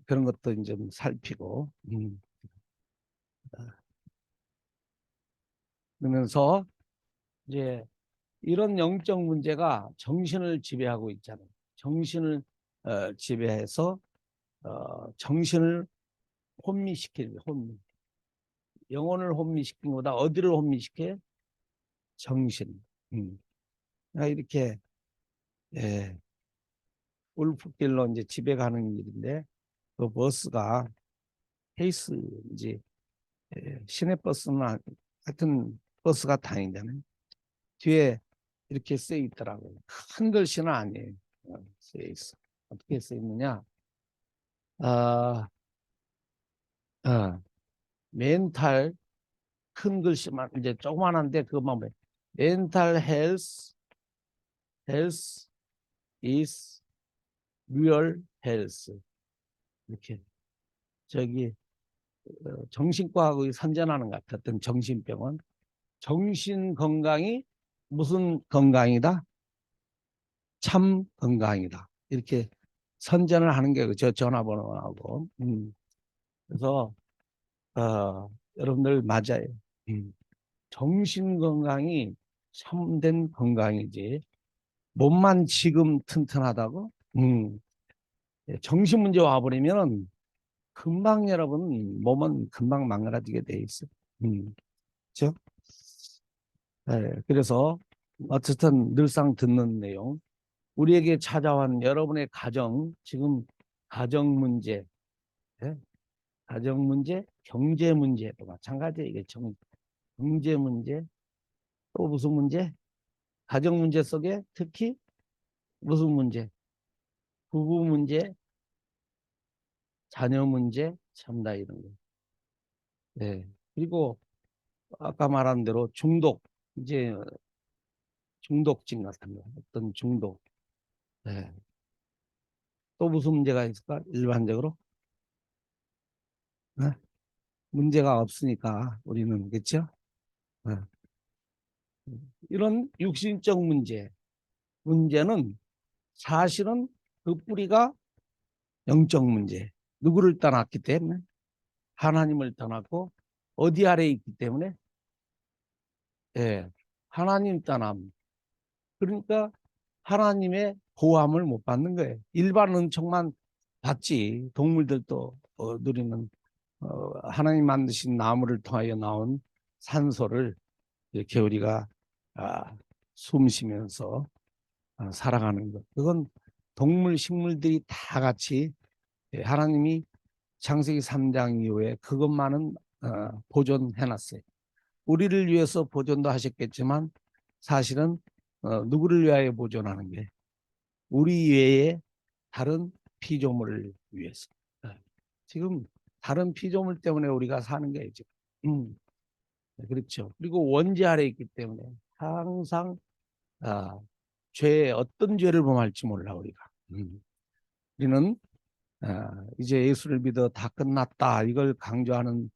그런 것도 좀 살피고 그러면서 이제 이런 영적 문제가 정신을 지배하고 있잖아요. 정신을 지배해서 정신을 혼미시키는 혼미. 영혼을 혼미시킨 것보다 어디를 혼미시켜? 정신. 이렇게 예, 울프길로 이제 집에 가는 길인데 그 버스가 페이스인지 시내버스나 하여튼 버스가 다니잖아요. 뒤에 이렇게 써 있더라고요. 큰 글씨는 아니에요. 써 있어. 어떻게 써 있느냐? 아, 멘탈 큰 글씨만 이제 조그만한데 그것만 봐. 멘탈 헬스 is real health. 이렇게 저기 정신과하고 선전하는 것 같았던 정신병원. 정신 건강이 무슨 건강이다? 참 건강이다. 이렇게 선전을 하는 게 저 전화번호하고. 그래서 여러분들 맞아요. 정신 건강이 참된 건강이지. 몸만 지금 튼튼하다고? 정신 문제 와버리면 금방 여러분 몸은 금방 망가지게 돼 있어. 그렇죠? 네, 그래서 어쨌든 늘상 듣는 내용, 우리에게 찾아온 여러분의 가정, 지금 가정 문제, 네? 가정 문제, 경제 문제도 마찬가지예요. 이게 경제 문제, 또 무슨 문제? 가정 문제 속에 특히 무슨 문제? 부부 문제, 자녀 문제, 참다 이런 거. 네. 그리고 아까 말한 대로 중독, 이제 중독증 같은 거, 어떤 중독. 네. 또 무슨 문제가 있을까? 일반적으로? 네? 문제가 없으니까 우리는, 그렇죠? 네. 이런 육신적 문제는 사실은 그 뿌리가 영적 문제. 누구를 떠났기 때문에? 하나님을 떠났고 어디 아래에 있기 때문에? 예, 하나님 떠남. 그러니까 하나님의 보함을 못 받는 거예요. 일반 은총만 받지. 동물들도 누리는 하나님 만드신 나무를 통하여 나온 산소를 이렇게 우리가 숨 쉬면서 살아가는 것. 그건 동물, 식물들이 다 같이 하나님이 창세기 3장 이후에 그것만은 보존해놨어요. 우리를 위해서 보존도 하셨겠지만 사실은 누구를 위하여 보존하는 게 우리 외에 다른 피조물을 위해서. 지금 다른 피조물 때문에 우리가 사는 거예요. 지금. 그렇죠. 그리고 원죄 아래 있기 때문에 항상 어떤 죄를 범할지 몰라 우리가. 우리는 이제 예수를 믿어 다 끝났다 이걸 강조하는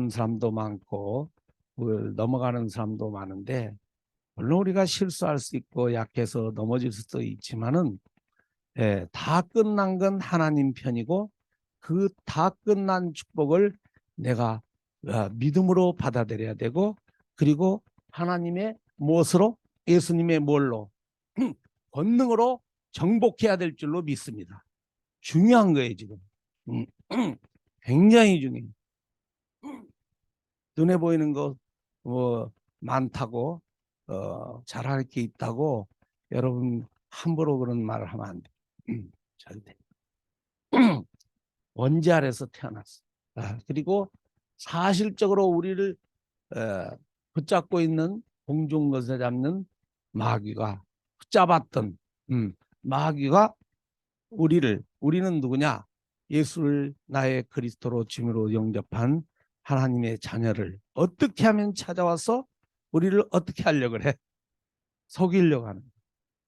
사람도 많고 그걸 넘어가는 사람도 많은데 물론 우리가 실수할 수 있고 약해서 넘어질 수도 있지만은 다 끝난 건 하나님 편이고 그 다 끝난 축복을 내가 믿음으로 받아들여야 되고 그리고 하나님의 무엇으로? 예수님의 뭘로? 권능으로 정복해야 될 줄로 믿습니다. 중요한 거예요 지금. 굉장히 중요해요. 눈에 보이는 거 많다고 잘할 게 있다고 여러분 함부로 그런 말을 하면 안 돼. 절대. 원죄 아래서 태어났어. 그리고 사실적으로 우리를 붙잡고 있는 공중것에 잡는 마귀가 붙잡았던 마귀가 우리는 누구냐? 예수를 나의 그리스도로 주님으로 영접한 하나님의 자녀를 어떻게 하면 찾아와서 우리를 어떻게 하려고 해? 속이려고 하는,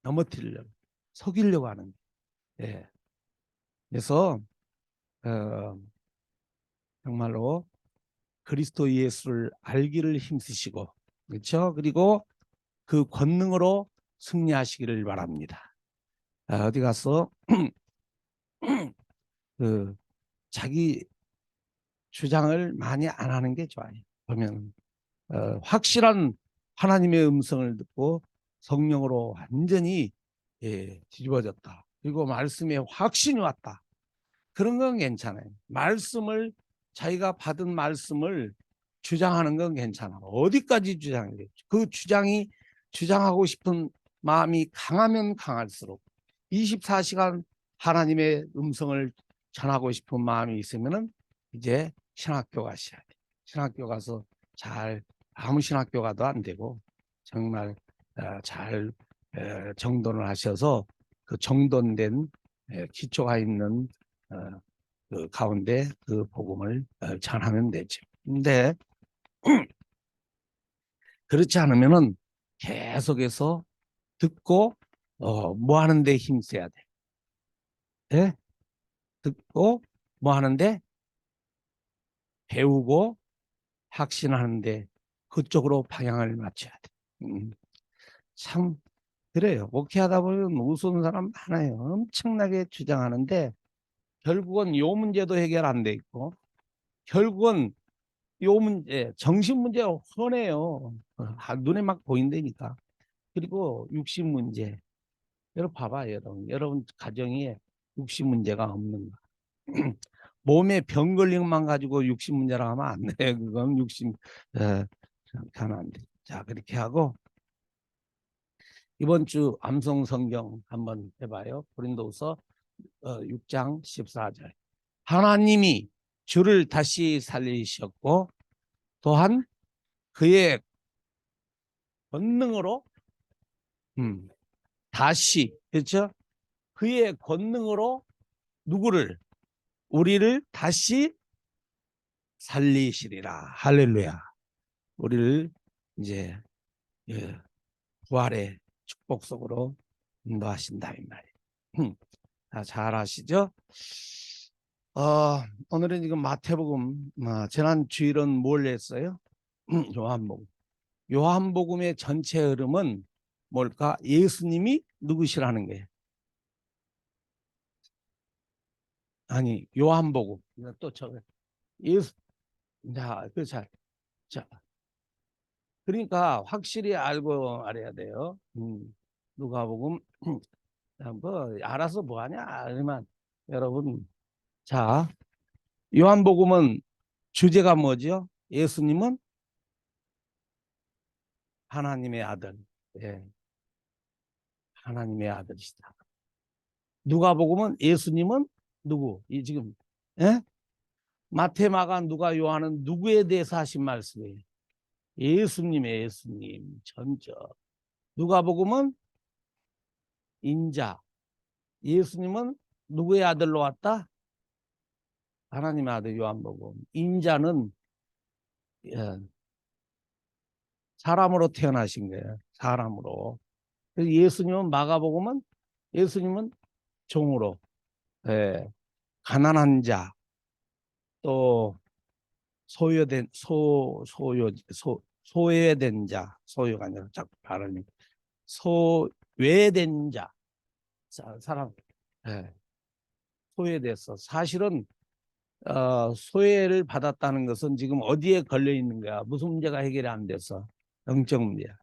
넘어뜨리려고, 속이려고 하는. 예. 그래서 정말로 그리스도 예수를 알기를 힘쓰시고, 그렇죠? 그리고 그 권능으로 승리하시기를 바랍니다. 어디 가서 그 자기 주장을 많이 안 하는 게 좋아요. 보면 확실한 하나님의 음성을 듣고 성령으로 완전히 뒤집어졌다. 그리고 말씀에 확신이 왔다. 그런 건 괜찮아요. 말씀을 자기가 받은 말씀을 주장하는 건 괜찮아. 어디까지 주장해야 돼? 그 주장이 주장하고 싶은 마음이 강하면 강할수록 24시간 하나님의 음성을 전하고 싶은 마음이 있으면은 이제 신학교 가셔야 돼. 신학교 가서 잘 아무 신학교 가도 안 되고 정말 잘 정돈을 하셔서 그 정돈된 기초가 있는 그 가운데 그 복음을 전하면 되죠. 근데 그렇지 않으면은 계속해서 듣고 뭐 하는데 힘써야 돼. 예? 듣고 뭐 하는데 배우고 확신하는데 그쪽으로 방향을 맞춰야 돼. 참 그래요. 목회하다 보면 우스운 사람 많아요. 엄청나게 주장하는데 결국은 요 문제도 해결 안 돼 있고 결국은 요 문제 정신 문제가 훤해요. 눈에 막 보인다니까. 그리고 육신 문제. 여러분 봐봐 여러분 가정에 육신 문제가 없는가. 몸에 병 걸린 것만 가지고 육신 문제라 하면 안 돼. 그건 육신 가면 안 돼. 자 그렇게 하고 이번 주 암송 성경 한번 해봐요. 고린도후서 6장 14절. 하나님이 주를 다시 살리셨고 또한 그의 권능으로 다시 그렇죠? 그의 권능으로 누구를 우리를 다시 살리시리라. 할렐루야. 우리를 이제 부활의 축복 속으로 인도하신다 이 말이에요. 잘 아시죠? 오늘은 지금 마태복음 지난 주일은 뭘 했어요? 요한복음. 요한복음의 전체 흐름은 뭘까? 예수님이 누구시라는 거예요. 아니 요한복음 또 예수 자 그러니까 확실히 알고 알아야 돼요. 누가복음 뭐 알아서 뭐하냐 그러면 여러분 자 요한복음은 주제가 뭐죠? 예수님은 하나님의 아들. 예, 하나님의 아들이시다. 누가복음은 예수님은 누구? 이 지금 예? 마태, 마가, 누가, 요한은 누구에 대해서 하신 말씀이에요? 예수님의 예수님 전적. 누가복음은 인자. 예수님은 누구의 아들로 왔다? 하나님의 아들 요한복음. 인자는 사람으로 태어나신 거예요. 사람으로. 예수님은 마가복음은 예수님은 종으로 가난한 자 또 소외된 소외된 자 소유가 아니라 자꾸 발음이 소외된 자 사람 소외돼서 사실은 소외를 받았다는 것은 지금 어디에 걸려 있는 거야? 무슨 문제가 해결이 안 돼서 영적 문제야.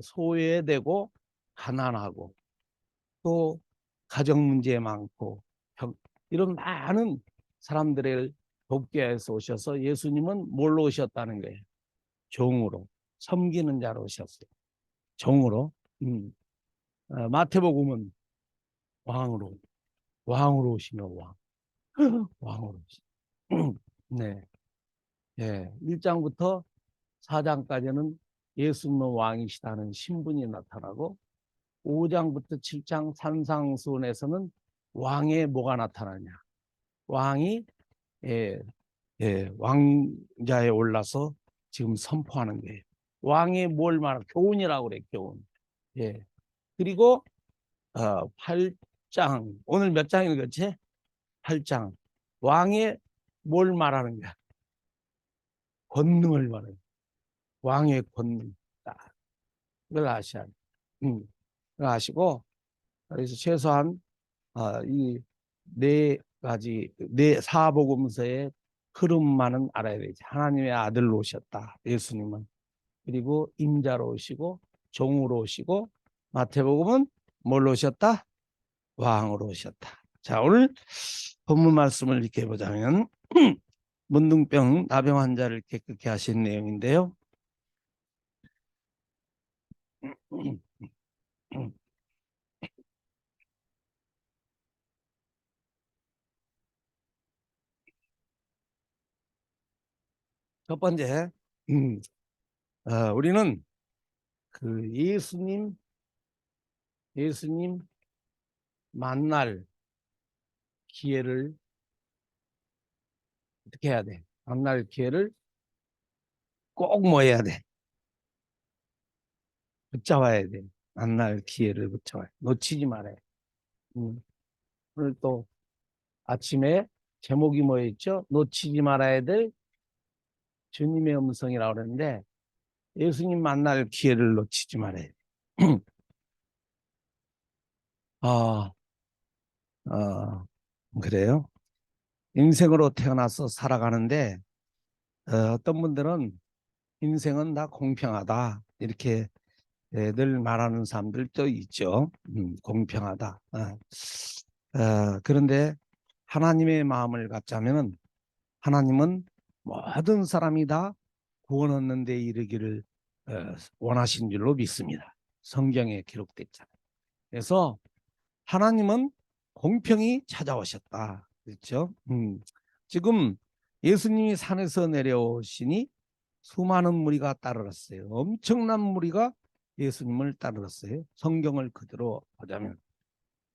소외되고 가난하고 또 가정 문제 많고 이런 많은 사람들을 돕기 위해서 오셔서 예수님은 뭘로 오셨다는 거예요? 종으로 섬기는 자로 오셨어요. 종으로. 마태복음은 왕으로 오시며 왕으로 오시며 네. 예, 1장부터 4장까지는 예수님은 왕이시다는 신분이 나타나고 5장부터 7장 산상수훈에서는 왕의 뭐가 나타나냐. 왕이 왕자에 올라서 지금 선포하는 거예요. 왕이 뭘 말하 교훈이라고 그래 교훈. 예. 그리고 8장 오늘 몇 장 읽었지? 8장 왕의 뭘 말하는 거야? 권능을 말해요. 왕의 권능. 그걸 아셔야 돼요. 그걸 아시고 그래서 최소한 이네 가지 네 사복음서의 흐름만은 알아야 되지. 하나님의 아들로 오셨다. 예수님은. 그리고 임자로 오시고 종으로 오시고 마태복음은 뭘로 오셨다? 왕으로 오셨다. 자, 오늘 본문 말씀을 이렇게 보자면 문둥병 나병 환자를 깨끗게 하신 내용인데요. 첫 번째, 우리는 그 예수님 만날 기회를 어떻게 해야 돼? 만날 기회를 꼭 뭐 해야 돼? 붙잡아야 돼. 만날 기회를 붙잡아야 돼. 놓치지 말아야 돼. 오늘 또 아침에 제목이 뭐였죠? 놓치지 말아야 될 주님의 음성이라고 그러는데 예수님 만날 기회를 놓치지 말아야 돼. 아, 그래요? 인생으로 태어나서 살아가는데 어떤 분들은 인생은 다 공평하다 이렇게 늘 말하는 사람들도 있죠. 공평하다. 그런데 하나님의 마음을 갖자면 하나님은 모든 사람이 다 구원 얻는 데 이르기를 원하신 줄로 믿습니다. 성경에 기록됐잖아요. 그래서 하나님은 공평히 찾아오셨다. 그렇죠? 지금 예수님이 산에서 내려오시니 수많은 무리가 따르렀어요. 엄청난 무리가 예수님을 따르렀어요. 성경을 그대로 보자면.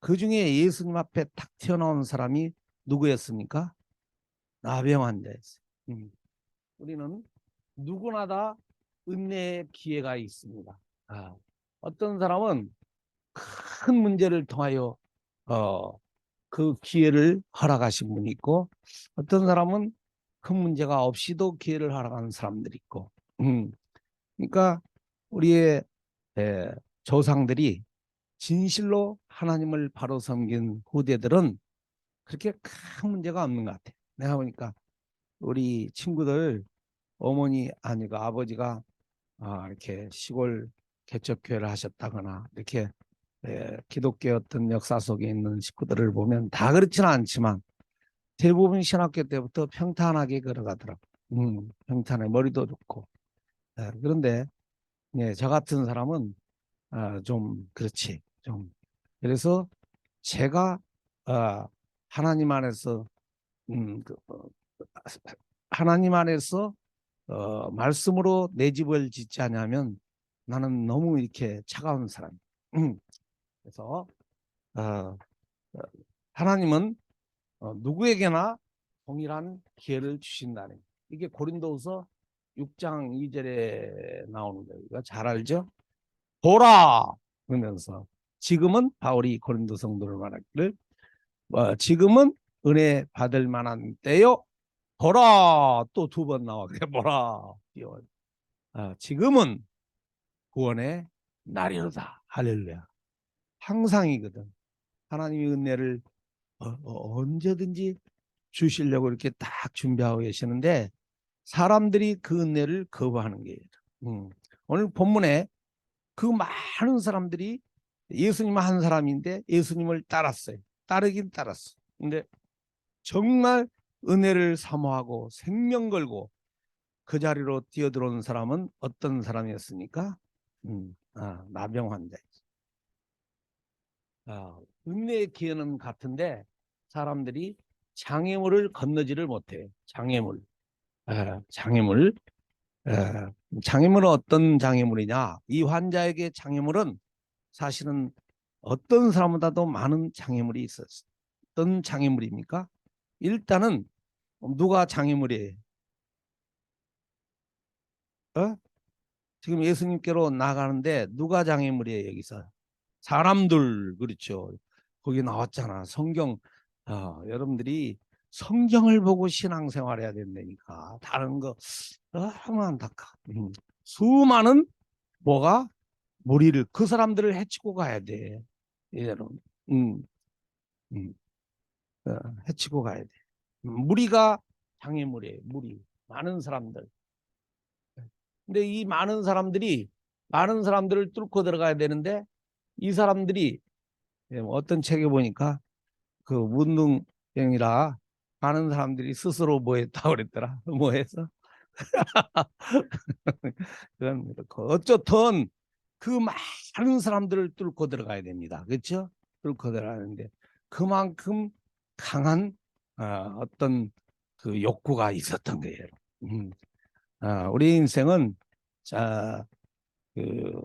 그 중에 예수님 앞에 탁 튀어나온 사람이 누구였습니까? 나병 환자였어요. 우리는 누구나 다 은혜의 기회가 있습니다. 어떤 사람은 큰 문제를 통하여 어, 그 기회를 허락하신 분이 있고 어떤 사람은 큰 문제가 없이도 기회를 허락하는 사람들이 있고 그러니까 우리의 조상들이 진실로 하나님을 바로 섬긴 후대들은 그렇게 큰 문제가 없는 것 같아요. 내가 보니까 우리 친구들 어머니 아니가 아버지가 이렇게 시골 개척교회를 하셨다거나 이렇게 기독교 어떤 역사 속에 있는 식구들을 보면 다 그렇지는 않지만 대부분 신학교 때부터 평탄하게 걸어가더라고. 평탄해 머리도 좋고. 그런데 저 같은 사람은 좀 그렇지. 좀 그래서 제가 하나님 안에서 하나님 안에서 말씀으로 내 집을 짓지 않으면 나는 너무 이렇게 차가운 사람. 그래서 어, 하나님은 누구에게나 동일한 기회를 주신다는 이게 고린도후서 6장 2절에 나오는 거예요. 이거 잘 알죠? 보라 그러면서 지금은 바울이 고린도 성도를 말하기를 지금은 은혜 받을 만한 때요. 보라 또 두 번 나와 그래 보라 지금은 구원의 날이로다. 할렐루야. 항상이거든. 하나님의 은혜를 언제든지 주시려고 이렇게 딱 준비하고 계시는데 사람들이 그 은혜를 거부하는 거예요. 오늘 본문에 그 많은 사람들이 예수님 한 사람인데 예수님을 따랐어요. 따르긴 따랐어. 근데 정말 은혜를 사모하고 생명 걸고 그 자리로 뛰어들어온 사람은 어떤 사람이었습니까? 나병 환자. 은혜의 기회는 같은데 사람들이 장애물을 건너지를 못해요. 장애물. 장애물. 장애물은 어떤 장애물이냐? 이 환자에게 장애물은 사실은 어떤 사람보다도 많은 장애물이 있었어요. 어떤 장애물입니까? 일단은 누가 장애물이에요? 어? 지금 예수님께로 나가는데 누가 장애물이에요 여기서? 사람들 그렇죠. 거기 나왔잖아. 성경 여러분들이 성경을 보고 신앙생활해야 된다니까. 다른 거 너무 안타까. 수많은 뭐가 무리를 그 사람들을 해치고 가야 돼. 예, 여러분. 음, 음. 해치고 가야 돼. 무리가 장애물이에요. 무리. 많은 사람들. 근데 이 많은 사람들을 뚫고 들어가야 되는데 이 사람들이 어떤 책에 보니까 그 문둥병이라 많은 사람들이 스스로 뭐 했다고 그랬더라. 뭐 해서 그건 그렇고 어쨌든 그 많은 사람들을 뚫고 들어가야 됩니다. 그렇죠? 뚫고 들어가는데 그만큼 강한 어떤 그 욕구가 있었던 거예요. 음. 우리 인생은 자, 그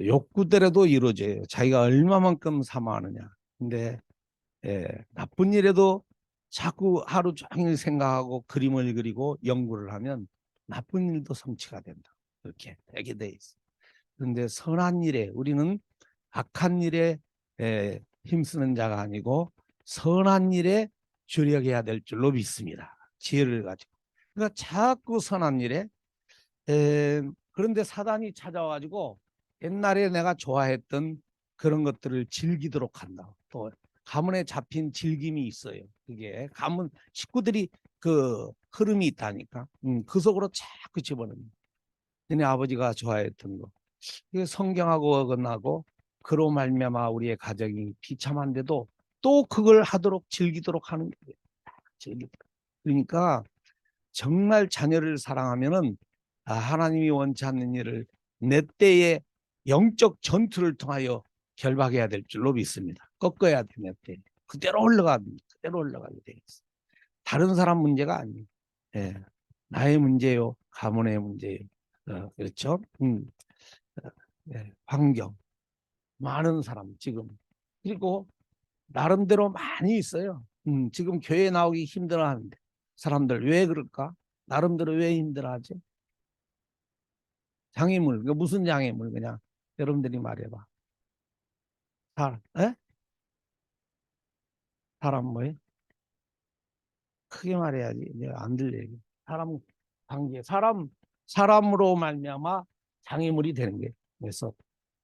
욕구대로도 이루어져요. 자기가 얼마만큼 사모하느냐. 근데 나쁜 일에도 자꾸 하루 종일 생각하고 그림을 그리고 연구를 하면 나쁜 일도 성취가 된다. 그렇게 되게 돼 있어. 그런데 선한 일에 우리는 악한 일에 힘쓰는 자가 아니고 선한 일에 주력해야 될 줄로 믿습니다. 지혜를 가지고. 그러니까 자꾸 선한 일에 그런데 사단이 찾아와가지고 옛날에 내가 좋아했던 그런 것들을 즐기도록 한다. 또 가문에 잡힌 즐김이 있어요. 그게 가문 식구들이 그 흐름이 있다니까. 그 속으로 자꾸 집어넣는. 너네 아버지가 좋아했던 거. 이게 성경하고 어긋나고 그로 말미암아 우리의 가정이 비참한데도 또 그걸 하도록 즐기도록 하는 거예요. 그러니까 정말 자녀를 사랑하면은 하나님이 원치 않는 일을 내 때에 영적 전투를 통하여 결박해야 될 줄로 믿습니다. 꺾어야 돼, 내 때. 그대로 그대로 올라가게 돼 있어. 다른 사람 문제가 아니에요. 예. 나의 문제요, 가문의 문제요. 그렇죠? 환경, 많은 사람 지금 그리고 나름대로 많이 있어요. 지금 교회 나오기 힘들어하는데 사람들 왜 그럴까? 나름대로 왜 힘들어하지? 장애물, 그 무슨 장애물 그냥 여러분들이 말해봐. 에? 사람 뭐예요? 크게 말해야지. 내가 안 들려. 사람 관계, 사람으로 말미암아 장애물이 되는 게. 그래서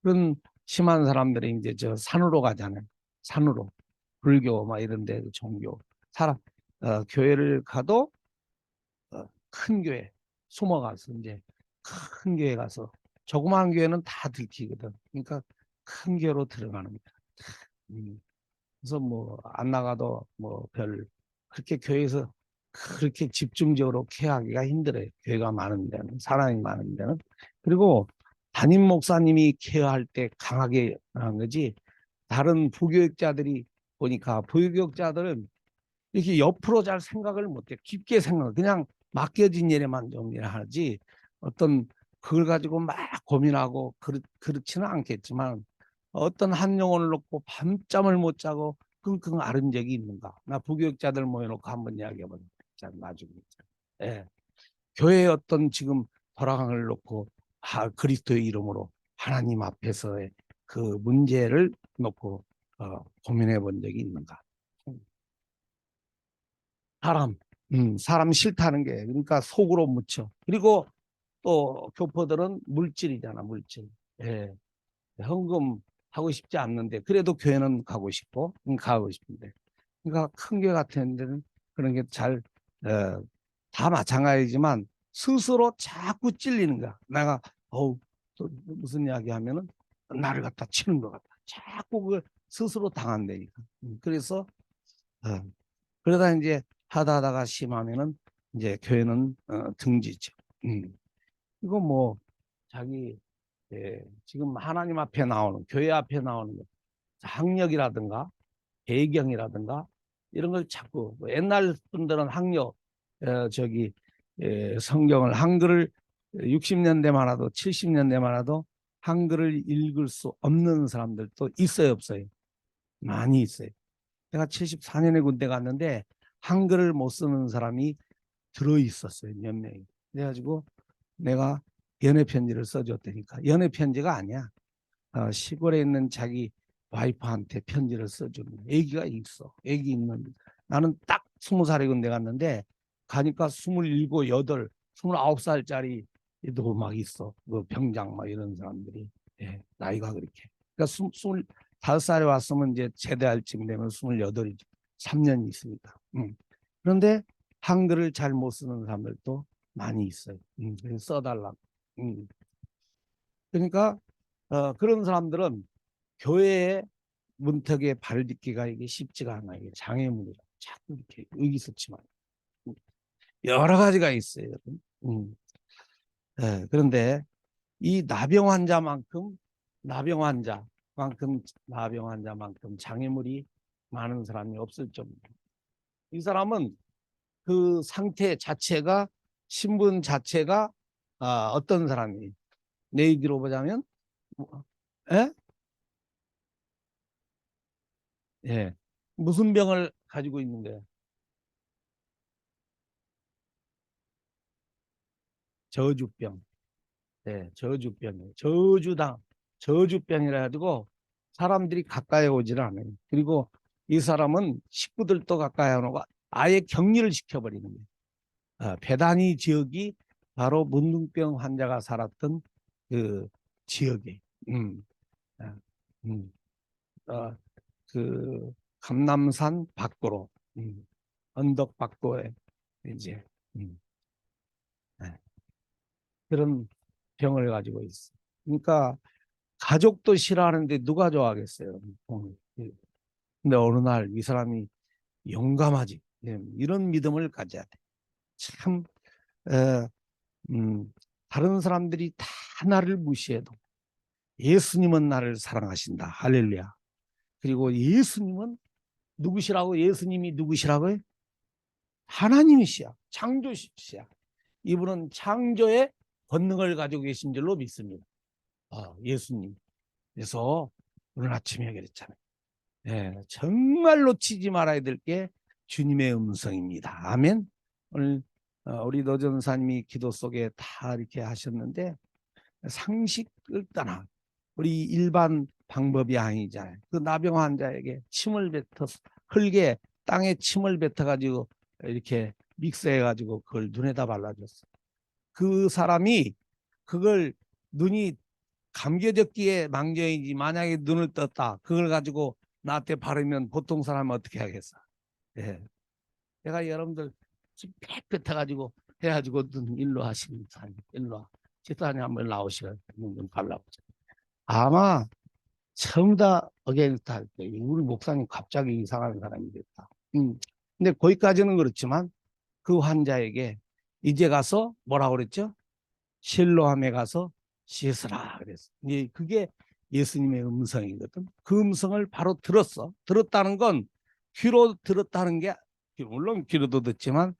그런 심한 사람들이 이제 저 산으로 가잖아요. 산으로 불교 막 이런데 종교 사람 교회를 가도 큰 교회 숨어가서 이제 큰 교회 가서 조그마한 교회는 다 들키거든. 그러니까 큰 교회로 들어가는 거야. 음. 그래서 뭐 안 나가도 뭐 별 그렇게 교회에서 그렇게 집중적으로 케어하기가 힘들어요. 교회가 많은 데는 사람이 많은 데는 그리고 담임 목사님이 케어할 때 강하게 한 거지 다른 부교육자들이 보니까 부교육자들은 이렇게 옆으로 잘 생각을 못해 깊게 생각 그냥 맡겨진 일에만 좀 일하지 어떤 그걸 가지고 막 고민하고 그렇지는 않겠지만 어떤 한 영혼을 놓고 밤잠을 못 자고 끙끙 앓은 적이 있는가? 나 부교육자들 모여놓고 한번 이야기해보자. 나중에. 예. 교회의 어떤 지금 돌아강을 놓고 그리스도의 이름으로 하나님 앞에서의 그 문제를 놓고 고민해 본 적이 있는가? 사람, 사람 싫다는 게 그러니까 속으로 묻혀. 그리고 또 교포들은 물질이잖아, 물질. 예. 헌금 하고 싶지 않는데 그래도 교회는 가고 싶고 가고 싶은데 그러니까 큰 교회 같은 데는 그런 게 잘 다 마찬가지지만 스스로 자꾸 찔리는 거야. 내가 또 무슨 이야기 하면은 나를 갖다 치는 것 같다. 자꾸 그걸 스스로 당한다니까. 그래서 어, 그러다 이제 하다가 심하면은 이제 교회는 등지죠. 이거 뭐 자기 지금 하나님 앞에 나오는 교회 앞에 나오는 것, 학력이라든가 배경이라든가 이런 걸 자꾸 뭐 옛날 분들은 학력 저기 성경을 한글을 60년대만 와도 70년대만 와도 한글을 읽을 수 없는 사람들도 있어요 없어요? 많이 있어요. 내가 74년에 군대 갔는데 한글을 못 쓰는 사람이 들어 있었어요 몇 명이. 그래가지고 내가 연애 편지를 써줬다니까. 연애 편지가 아니야. 시골에 있는 자기 와이프한테 편지를 써주는 애기가 있어. 애기 있는 나는 딱 20살에 군대 갔는데 가니까 27, 8, 29살짜리 도 막 있어. 그 병장 막 이런 사람들이 나이가 그렇게. 그러니까 25살에 왔으면 이제 제대할 쯤 되면 28이지. 3년이 있습니다. 그런데 한글을 잘 못 쓰는 사람들도 많이 있어요. 그래서 써달라고. 그러니까 그런 사람들은 교회에 문턱에 발을 딛기가 이게 쉽지가 않아요. 이게 장애물이라 자꾸 이렇게 의기소침한 여러 가지가 있어요. 그런데 이 나병 환자만큼 장애물이 많은 사람이 없을 정도. 이 사람은 그 상태 자체가 신분 자체가 어떤 사람이 내 얘기로 보자면 예? 예. 무슨 병을 가지고 있는 거예요? 저주병. 네, 저주병이에요. 저주병이라 가지고 사람들이 가까이 오질 않아요. 그리고 이 사람은 식구들도 가까이 안 오고 아예 격리를 시켜버리는 거예요. 배단위 지역이 바로 문둥병 환자가 살았던 그 지역이에요. 음, 아, 음, 어, 그 감남산 밖으로 언덕 밖에 이제 음, 네, 그런 병을 가지고 있어. 그러니까 가족도 싫어하는데 누가 좋아하겠어요? 근데 어느 날 이 사람이 용감하지. 이런 믿음을 가져야 돼. 참 에, 다른 사람들이 다 나를 무시해도 예수님은 나를 사랑하신다. 할렐루야. 그리고 예수님은 누구시라고? 예수님이 누구시라고요? 하나님이시야. 창조시야. 이분은 창조의 권능을 가지고 계신 줄로 믿습니다. 예수님. 그래서 오늘 아침에 그랬잖아요. 정말 놓치지 말아야 될 게 주님의 음성입니다. 아멘. 오늘 우리 노 전사님이 기도 속에 다 이렇게 하셨는데 상식을 떠나 우리 일반 방법이 아니잖아요. 그 나병 환자에게 침을 뱉어 흙에 땅에 침을 뱉어 가지고 이렇게 믹스해 가지고 그걸 눈에다 발라줬어. 그 사람이 그걸 눈이 감겨졌기에 망정이지 만약에 눈을 떴다 그걸 가지고 나한테 바르면 보통 사람은 어떻게 하겠어? 예. 내가 여러분들 빽빽해 가지고 해가지고 눈 일로 하시는 사람 일로 와. 집사님 한번 나오시면 눈 발라보자. 아마 처음 다 어게인스트 할 때 우리 목사님 갑자기 이상한 사람이 됐다. 근데 거기까지는 그렇지만 그 환자에게 이제 가서 뭐라고 그랬죠? 실로암에 가서 씻으라 그랬어. 이제 그게 예수님의 음성이거든. 그 음성을 바로 들었어. 들었다는 건 귀로 들었다는 게 물론 귀로도 듣지만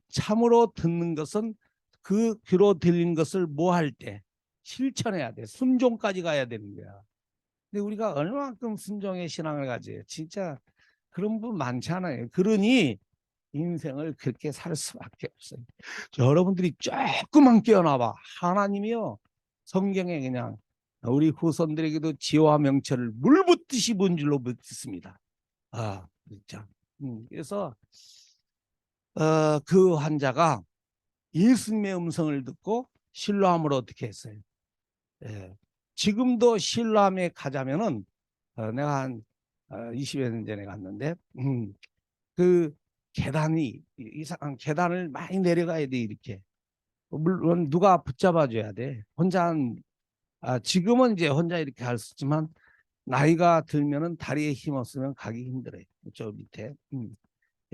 참으로 듣는 것은 그 귀로 들린 것을 뭐 할 때 실천해야 돼. 순종까지 가야 되는 거야. 근데 우리가 얼마만큼 순종의 신앙을 가져요. 진짜 그런 분 많지 않아요. 그러니 인생을 그렇게 살 수밖에 없어요. 여러분들이 조금만 깨어나봐. 하나님이요. 성경에 그냥 우리 후손들에게도 지혜와 명철을 물 붓듯이 본 줄로 믿습니다. 진짜. 그래서 그 환자가 예수님의 음성을 듣고 실로암으로 어떻게 했어요? 예. 지금도 실로암에 가자면은 내가 한 20여 년 전에 갔는데 그 계단이 이상한 계단을 많이 내려가야 돼 이렇게. 물론 누가 붙잡아 줘야 돼. 지금은 이제 혼자 이렇게 할 수 있지만 나이가 들면은 다리에 힘 없으면 가기 힘들어요. 저 밑에.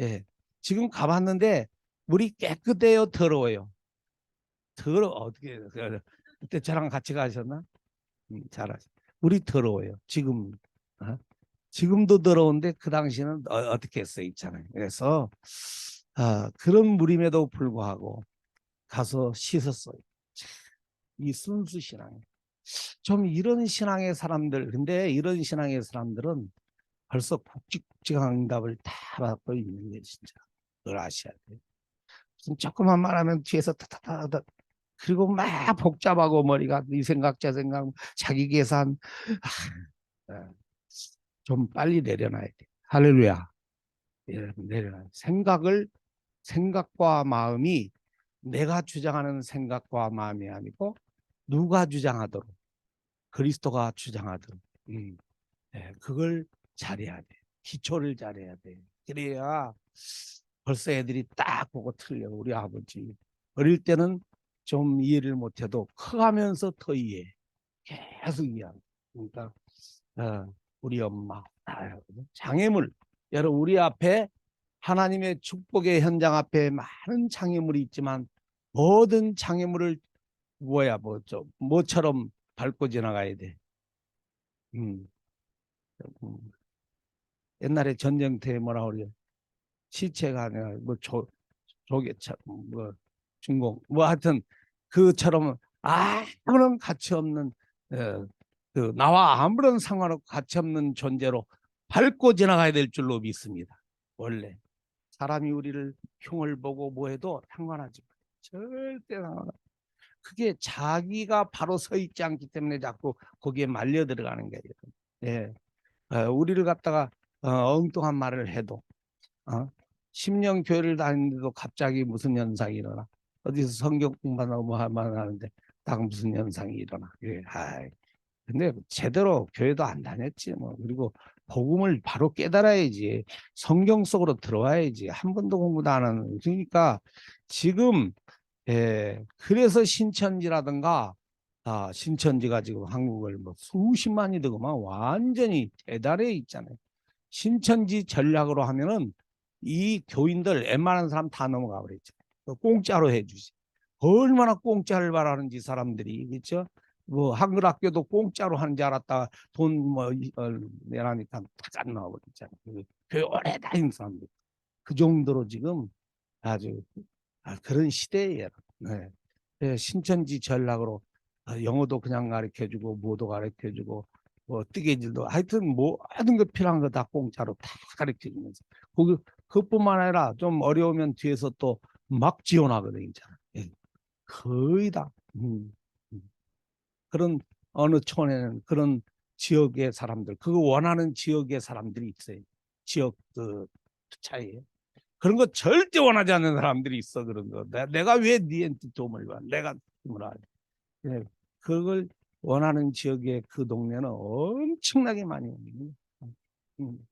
예. 지금 가봤는데 물이 깨끗해요, 더러워요? 어떻게 그때 저랑 같이 가셨나? 잘하죠. 물이 더러워요. 지금 지금도 더러운데 그 당시는 어떻게 했어요, 있잖아요. 그래서 그런 물임에도 불구하고 가서 씻었어요. 이 순수 신앙. 좀 이런 신앙의 사람들, 근데 이런 신앙의 사람들은 벌써 굵직굵직한 응답을 다 받고 있는 게 진짜 그걸 아셔야 돼요. 무슨 조금만 말하면 뒤에서 타타타타 그리고 막 복잡하고 머리가 이 생각 저 생각 자기 계산 좀 빨리 내려놔야 돼. 할렐루야. 내려놔. 생각과 마음이 내가 주장하는 생각과 마음이 아니고 누가 주장하도록 그리스도가 주장하도록 그걸 잘해야 돼. 기초를 잘해야 돼. 그래야 벌써 애들이 딱 보고 틀려. 우리 아버지 어릴 때는 좀 이해를 못해도 커가면서 더 이해. 계속 이해하고. 그러니까 우리 엄마, 장애물. 여러분 우리 앞에 하나님의 축복의 현장 앞에 많은 장애물이 있지만 모든 장애물을 뭐처럼 밟고 지나가야 돼. 음, 음. 옛날에 전쟁터에 뭐라 그래요? 시체가 아니라 조개처럼 중공 하여튼 그처럼 아무런 가치 없는 나와 아무런 상관없고 가치 없는 존재로 밟고 지나가야 될 줄로 믿습니다. 원래 사람이 우리를 흉을 보고 뭐해도 상관하지 마. 절대 상관하지. 그게 자기가 바로 서 있지 않기 때문에 자꾸 거기에 말려 들어가는 거예요. 예. 우리를 갖다가 엉뚱한 말을 해도 10년 교회를 다니는데도 갑자기 무슨 현상이 일어나. 어디서 성경 공부하고 뭐 하는데 딱 무슨 현상이 일어나. 예. 근데 제대로 교회도 안 다녔지 뭐. 그리고 복음을 바로 깨달아야지. 성경 속으로 들어와야지. 한 번도 공부도 안 하는. 그러니까 지금 그래서 신천지라든가 신천지가 지금 한국을 뭐 수십만이 되고만 완전히 대단해 있잖아요. 신천지 전략으로 하면은 이 교인들 웬만한 사람 다 넘어가 버렸죠. 공짜로 해주지. 얼마나 공짜를 바라는지 사람들이. 그렇죠? 뭐 한글 학교도 공짜로 하는 줄 알았다가 돈뭐 내라니까 다 안 나와버렸잖아요. 교회 오래 다닌 사람들. 그 정도로 지금 아주 그런 시대예요. 네. 신천지 전략으로 영어도 그냥 가르쳐주고 뭐도 가르쳐주고 뭐 뜨개질도 하여튼 모든 거 필요한 거 다 공짜로 다 가르쳐주면서 그것뿐만 아니라 좀 어려우면 뒤에서 또 막 지원하거든요. 예. 거의 다 그런 어느 촌에는 그런 지역의 사람들 그거 원하는 지역의 사람들이 있어요. 지역 그 차이에 그런 거 절대 원하지 않는 사람들이 있어. 그런 거 내가 왜 니한테 도움을 봐. 내가 도움을 하지. 예, 그걸 원하는 지역의 그 동네는 엄청나게 많이 옵니다. 음,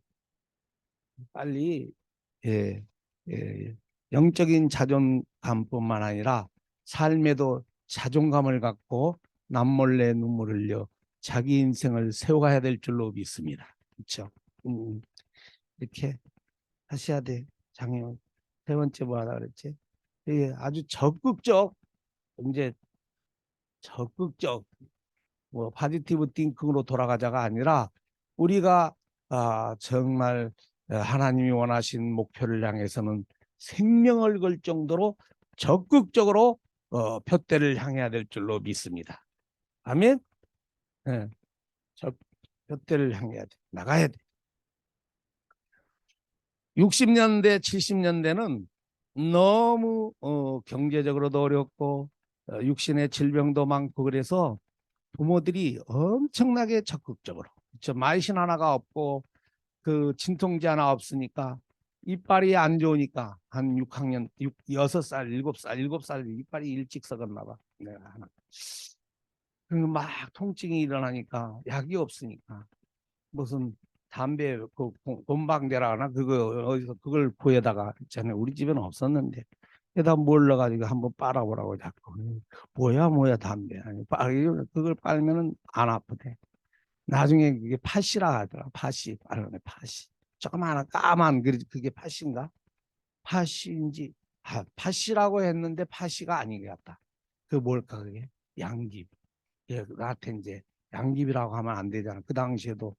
빨리 예, 예, 영적인 자존감뿐만 아니라 삶에도 자존감을 갖고 남몰래 눈물을 흘려 자기 인생을 세워가야 될 줄로 믿습니다. 그렇죠? 이렇게 하셔야 돼. 장애원 세 번째 뭐 하라 그랬지? 예, 아주 이제 적극적 뭐 파지티브 띵킹으로 돌아가자가 아니라 우리가 정말 하나님이 원하신 목표를 향해서는 생명을 걸 정도로 적극적으로 표대를 향해야 될 줄로 믿습니다. 아멘. 예, 표대를 향해야 돼. 나가야 돼. 60년대, 70년대는 너무 경제적으로도 어렵고 육신의 질병도 많고 그래서 부모들이 엄청나게 적극적으로 저 마이신 하나가 없고 그 진통제 하나 없으니까 이빨이 안 좋으니까 한 6학년 6살 7살 7살 이빨이 일찍 썩었나 봐. 내가 하나. 막 통증이 일어나니까 약이 없으니까 무슨 담배 그 곰방대라 하나 그거 어디서 그걸 구해다가 있잖아요. 우리 집에는 없었는데 에다 몰라가지고 한번 빨아보라고 자꾸. 뭐야 담배 아니 그걸 빨면은 안 아프대. 나중에 그게 팥이라 하더라. 팥이 빨간에 팥이 조그마한 까만 그게 팥인가 팥인지 팥이라고 했는데 팥이가 아닌 것 같다. 그 뭘까 그게 양귀비. 예, 나한테 이제 양귀비라고 하면 안 되잖아. 그 당시에도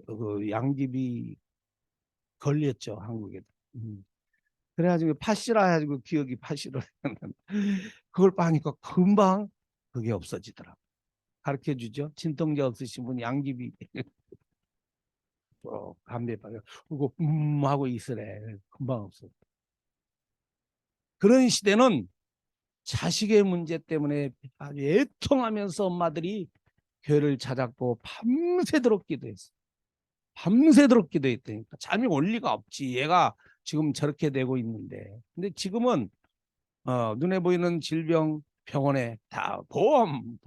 그 양귀비 걸렸죠 한국에도. 그래가지고 팥이라 해가지고 기억이 팥이라 그걸 빠니까 금방 그게 없어지더라. 가르쳐 주죠. 진통제 없으신 분 양귀비 담배 빠요. 그거 하고 있으래. 금방 없어. 그런 시대는 자식의 문제 때문에 아주 애통하면서 엄마들이 교회를 찾았고 밤새도록 기도했어. 밤새도록 기도했다니까. 잠이 올 리가 없지. 얘가 지금 저렇게 되고 있는데. 근데 지금은 눈에 보이는 질병 병원에 다 보험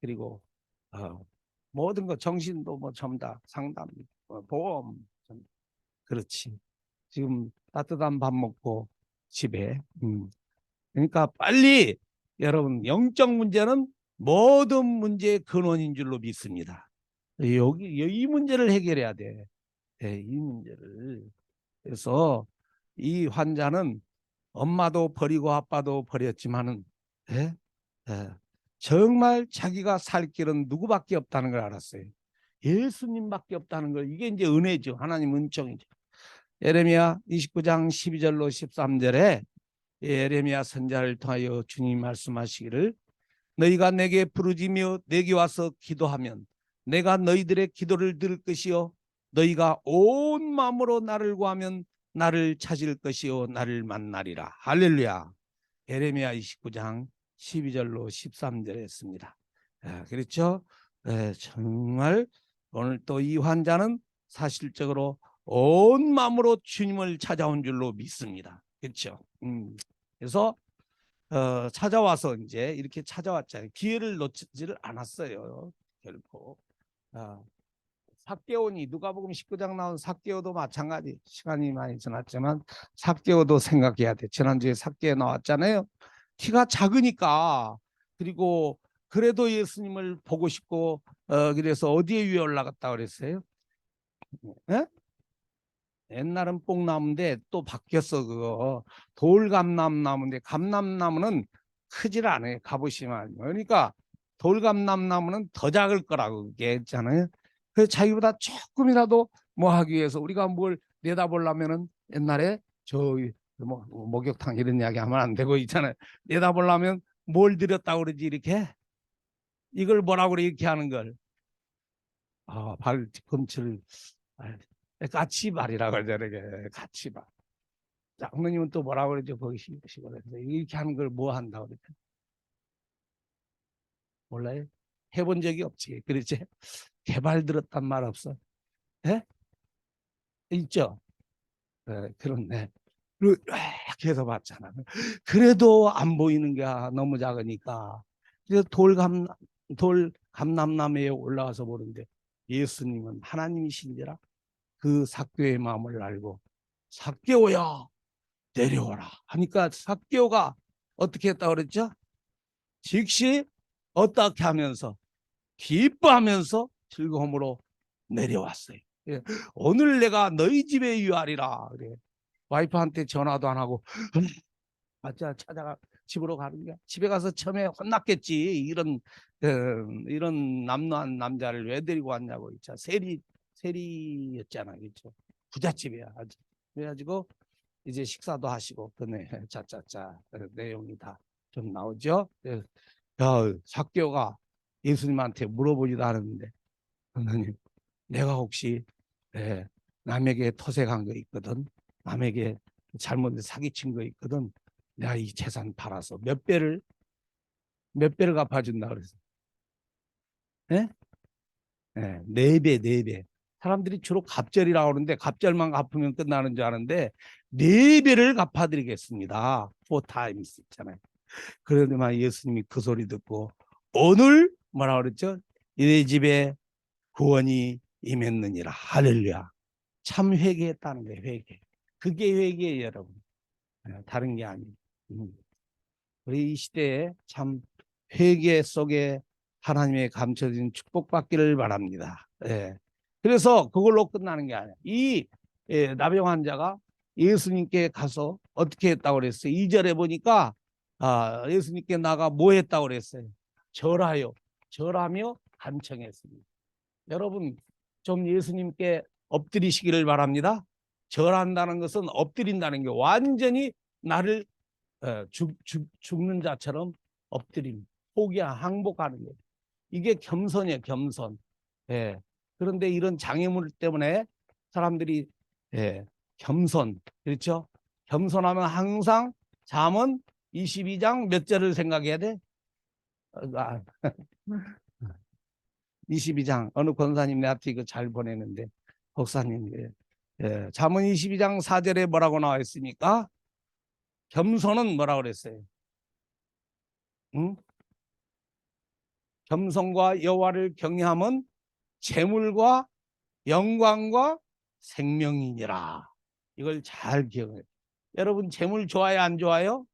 그리고 모든 거 정신도 뭐 전부 다 상담 보험 그렇지. 지금 따뜻한 밥 먹고 집에. 그러니까 빨리 여러분 영적 문제는 모든 문제의 근원인 줄로 믿습니다. 이 문제를 해결해야 돼. 이 문제를. 그래서 이 환자는 엄마도 버리고 아빠도 버렸지만은 예? 예. 정말 자기가 살 길은 누구밖에 없다는 걸 알았어요. 예수님밖에 없다는 걸. 이게 이제 은혜죠. 하나님 은총이죠. 예레미야 29장 12절로 13절에 예레미야 선지자를 통하여 주님이 말씀하시기를 너희가 내게 부르짖며 내게 와서 기도하면 내가 너희들의 기도를 들을 것이요 너희가 온 마음으로 나를 구하면 나를 찾을 것이요 나를 만나리라. 할렐루야. 예레미야 29장 12절로 13절에 했습니다. 그렇죠? 정말 오늘 또 이 환자는 사실적으로 온 마음으로 주님을 찾아온 줄로 믿습니다. 그렇죠? 그래서 찾아와서 이제 이렇게 찾아왔잖아요. 기회를 놓치지를 않았어요. 결코. 삭개오니 누가복음 19장 나온 삭개오도 마찬가지. 시간이 많이 지났지만 삭개오도 생각해야 돼. 지난주에 삭개오 나왔잖아요. 키가 작으니까. 그리고 그래도 예수님을 보고 싶고 그래서 어디에 위에 올라갔다 그랬어요? 에? 옛날은 뽕나무인데 또 바뀌었어. 그거 돌감남나무인데 감남나무는 크질 않아요. 가보시면. 그러니까 돌감남나무는 더 작을 거라고 그게 했잖아요. 그래서 자기보다 조금이라도 뭐 하기 위해서 우리가 뭘 내다보려면은 옛날에 저 뭐 목욕탕 이런 이야기 하면 안 되고 있잖아요. 내다보려면 뭘 들였다고 그러지 이렇게 이걸 뭐라고 그래 이렇게 하는 걸 발 뒤꿈치를 까치발이라고 그러잖아요. 까치발. 장모님은 또 뭐라고 그러죠? 거기 시골에서 이렇게 하는 걸 뭐 한다고 그러죠? 몰라요? 해본 적이 없지. 그렇지? 개발 들었단 말 없어. 예? 있죠? 그런데 이렇게 해서 봤잖아. 그래도 안 보이는 게 너무 작으니까 그래서 돌 감람나무에 올라가서 보는데 예수님은 하나님이신지라 그 삭개오의 마음을 알고 삭개오야 내려오라 하니까 삭개오가 어떻게 했다고 그랬죠? 즉시 어떻게 하면서 기뻐하면서 즐거움으로 내려왔어요. 예. 오늘 내가 너희 집에 유하리라. 그래. 와이프한테 전화도 안 하고 찾아가 집으로 가는 거야. 집에 가서 처음에 혼났겠지. 이런 남노한 남자를 왜 데리고 왔냐고. 세리였잖아, 그렇죠? 부잣집이야. 그래가지고 이제 식사도 하시고 그네 짜짜짜 내용이 다 좀 나오죠. 삭개오가 예수님한테 물어보지도 않았는데 선생님 내가 혹시 남에게 토색한 거 있거든 남에게 잘못 사기친 거 있거든 내가 이 재산 팔아서 몇 배를 갚아준다 그래서 네? 네 배, 네 배. 사람들이 주로 갑절이라고 하는데 갑절만 갚으면 끝나는 줄 아는데 네 배를 갚아드리겠습니다. 4 times 있잖아요. 그러더만 예수님이 그 소리 듣고 오늘 뭐라 그랬죠? 네 집에 구원이 임했느니라. 할렐루야. 참 회개했다는 거예요. 회개. 그게 회개예요, 여러분. 다른 게 아니에요. 우리 이 시대에 참 회개 속에 하나님의 감춰진 축복받기를 바랍니다. 그래서 그걸로 끝나는 게 아니에요. 이 나병 환자가 예수님께 가서 어떻게 했다고 그랬어요? 2절에 보니까 예수님께 나가 뭐 했다고 그랬어요? 절하며 간청했습니다. 여러분 좀 예수님께 엎드리시기를 바랍니다. 절한다는 것은 엎드린다는 게 완전히 나를 죽는 자처럼 엎드림, 항복하는 거예요. 이게 겸손이에요, 겸손. 그런데 이런 장애물 때문에 사람들이 겸손, 그렇죠? 겸손하면 항상 잠언 22장 몇 절을 생각해야 돼? 22장 어느 권사님 내한테 이거 잘 보내는데 목사님 잠언 22장 4절에 뭐라고 나와 있습니까? 겸손은 뭐라고 그랬어요? 응? 겸손과 여호와를 경외함은 재물과 영광과 생명이니라. 이걸 잘 기억해요. 여러분 재물 좋아요, 안 좋아요?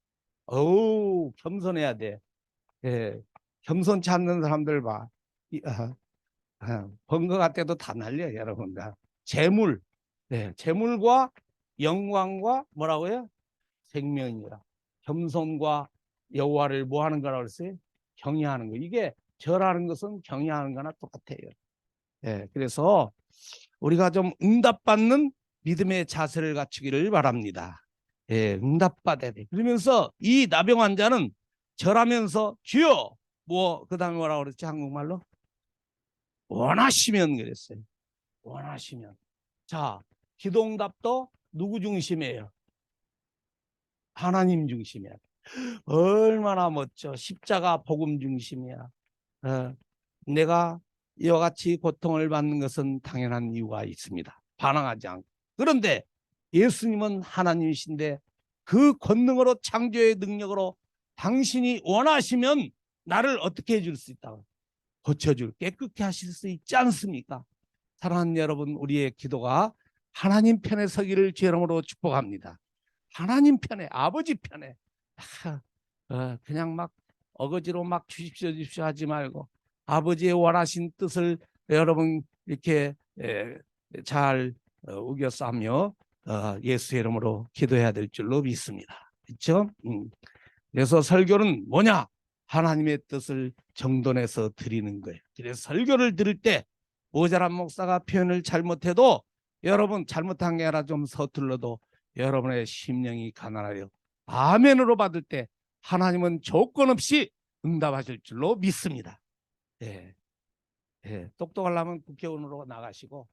어우, 겸손해야 돼. 예, 겸손치 않는 사람들 봐. 번거 같 때도 다 날려, 여러분. 재물, 네, 재물과 영광과 뭐라고요? 생명이라. 겸손과 여호와를 뭐 하는 거라고 그랬어요? 경외하는 거. 이게 절하는 것은 경외하는 거나 똑같아요. 예, 그래서 우리가 좀 응답받는 믿음의 자세를 갖추기를 바랍니다. 예, 응답받아야 돼. 그러면서 이 나병 환자는 절하면서 주여, 뭐 그다음에 뭐라고 그랬지, 한국말로? 원하시면 그랬어요. 원하시면. 자, 기도응답도 누구 중심이에요? 하나님 중심이야. 얼마나 멋져. 십자가 복음 중심이야. 내가 이와 같이 고통을 받는 것은 당연한 이유가 있습니다. 반항하지 않고. 그런데 예수님은 하나님이신데 그 권능으로, 창조의 능력으로 당신이 원하시면 나를 어떻게 해줄 수 있다고? 고쳐줄, 깨끗게 하실 수 있지 않습니까? 사랑하는 여러분, 우리의 기도가 하나님 편에 서기를 주 이름으로 축복합니다. 하나님 편에, 아버지 편에. 그냥 막 어거지로 막 주십시오 주십시오 하지 말고 아버지의 원하신 뜻을 여러분 이렇게 잘 우겨싸며 예수의 이름으로 기도해야 될 줄로 믿습니다. 그렇죠? 그래서 설교는 뭐냐? 하나님의 뜻을 정돈해서 드리는 거예요. 그래서 설교를 들을 때 모자란 목사가 표현을 잘못해도, 여러분 잘못한 게 아니라 좀 서툴러도 여러분의 심령이 가난하여 아멘으로 받을 때 하나님은 조건 없이 응답하실 줄로 믿습니다. 예, 예, 똑똑하려면 국회의원으로 나가시고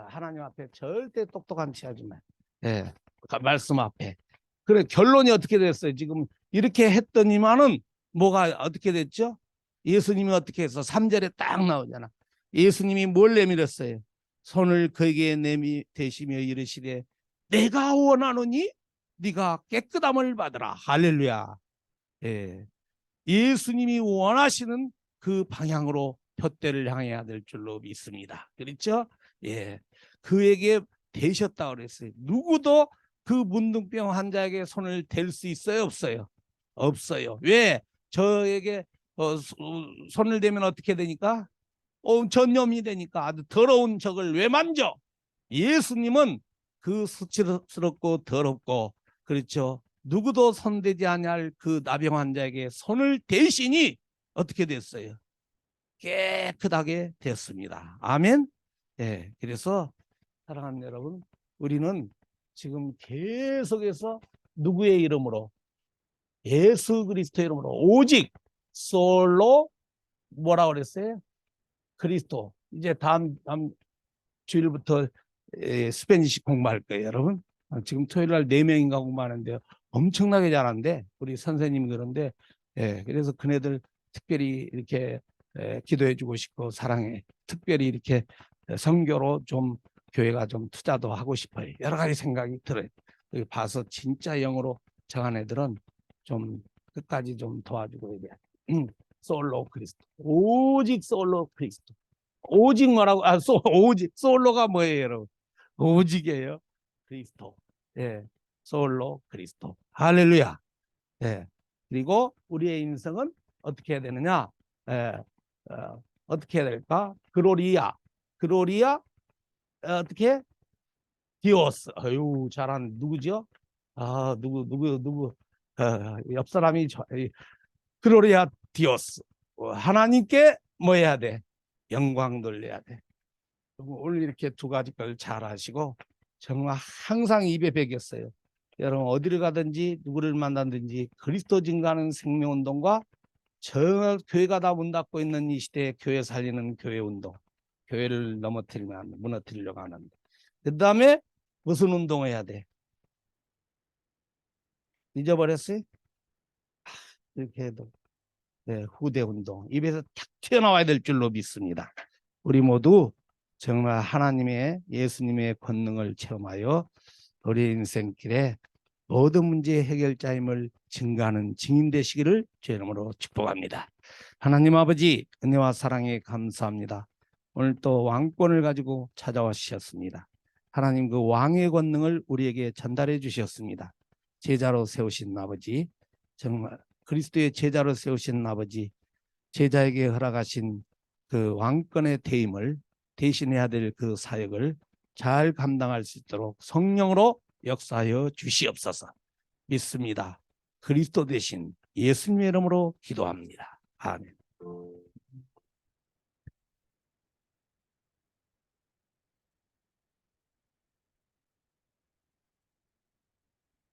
하나님 앞에 절대 똑똑한 체 하지 마요. 예, 말씀 앞에. 그래, 결론이 어떻게 됐어요? 지금 이렇게 했더니만은 뭐가 어떻게 됐죠? 예수님이 어떻게 해서 3절에 딱 나오잖아. 예수님이 뭘 내밀었어요? 손을 그에게 대시며 이르시되 내가 원하노니 네가 깨끗함을 받으라. 할렐루야. 예. 예수님이 원하시는 그 방향으로 푯대를 향해야 될 줄로 믿습니다. 그렇죠? 예. 그에게 대셨다고 그랬어요. 누구도 그 문둥병 환자에게 손을 댈 수 있어요, 없어요? 없어요. 왜? 저에게 손을 대면 어떻게 되니까? 전염이 되니까. 아주 더러운 적을 왜 만져? 예수님은 그 수치스럽고 더럽고, 그렇죠, 누구도 손대지 아니할 그 나병 환자에게 손을 대시니 어떻게 됐어요? 깨끗하게 됐습니다. 아멘. 예, 그래서 사랑하는 여러분, 우리는 지금 계속해서 누구의 이름으로? 예수 그리스도의 이름으로, 오직 솔로 뭐라고 그랬어요? 그리스도. 이제 다음 주일부터 스페니시 공부할 거예요, 여러분. 지금 토요일 날 4명인가 공부하는데요. 엄청나게 잘하는데, 우리 선생님이 그런데, 그래서 그네들 특별히 이렇게 기도해 주고 싶고 사랑해. 특별히 이렇게 선교로 좀 교회가 좀 투자도 하고 싶어요. 여러 가지 생각이 들어요. 여기 봐서 진짜 영어로 정한 애들은 좀 끝까지 좀 도와주고 해야 돼. 솔로 그리스도. 오직 솔로 그리스도. 오직 뭐라고? 오직 솔로가 뭐예요, 여러분? 오직이에요. 그리스도. 예, 솔로 그리스도. 할렐루야. 예. 그리고 우리의 인생은 어떻게 해야 되느냐? 예, 어떻게 해야 될까? 그로리아. 그로리아 어떻게? 디오스. 아유, 잘하는 누구죠? 누구? 옆 사람이 그로리아 디오스. 하나님께 뭐 해야 돼? 영광 돌려야 돼. 오늘 이렇게 두 가지 걸 잘 하시고 정말 항상 입에 배겼어요. 여러분 어디를 가든지 누구를 만나든지 그리스도 증가하는 생명운동과 저 교회가 다 문 닫고 있는 이 시대에 교회 살리는 교회운동, 교회를 무너뜨리려고 하는데, 그 다음에 무슨 운동을 해야 돼? 잊어버렸어요? 이렇게 해도 후대운동, 입에서 탁 튀어나와야 될 줄로 믿습니다. 우리 모두 정말 하나님의, 예수님의 권능을 체험하여 우리 인생길에 모든 문제의 해결자임을 증거하는 증인 되시기를 주의 이름으로 축복합니다. 하나님 아버지, 은혜와 사랑에 감사합니다. 오늘 또 왕권을 가지고 찾아와 주셨습니다. 하나님 그 왕의 권능을 우리에게 전달해 주셨습니다. 제자로 세우신 아버지, 정말 그리스도의 제자로 세우신 아버지, 제자에게 허락하신 그 왕권의 대임을 대신해야 될 그 사역을 잘 감당할 수 있도록 성령으로 역사하여 주시옵소서. 믿습니다. 그리스도 대신 예수님의 이름으로 기도합니다. 아멘.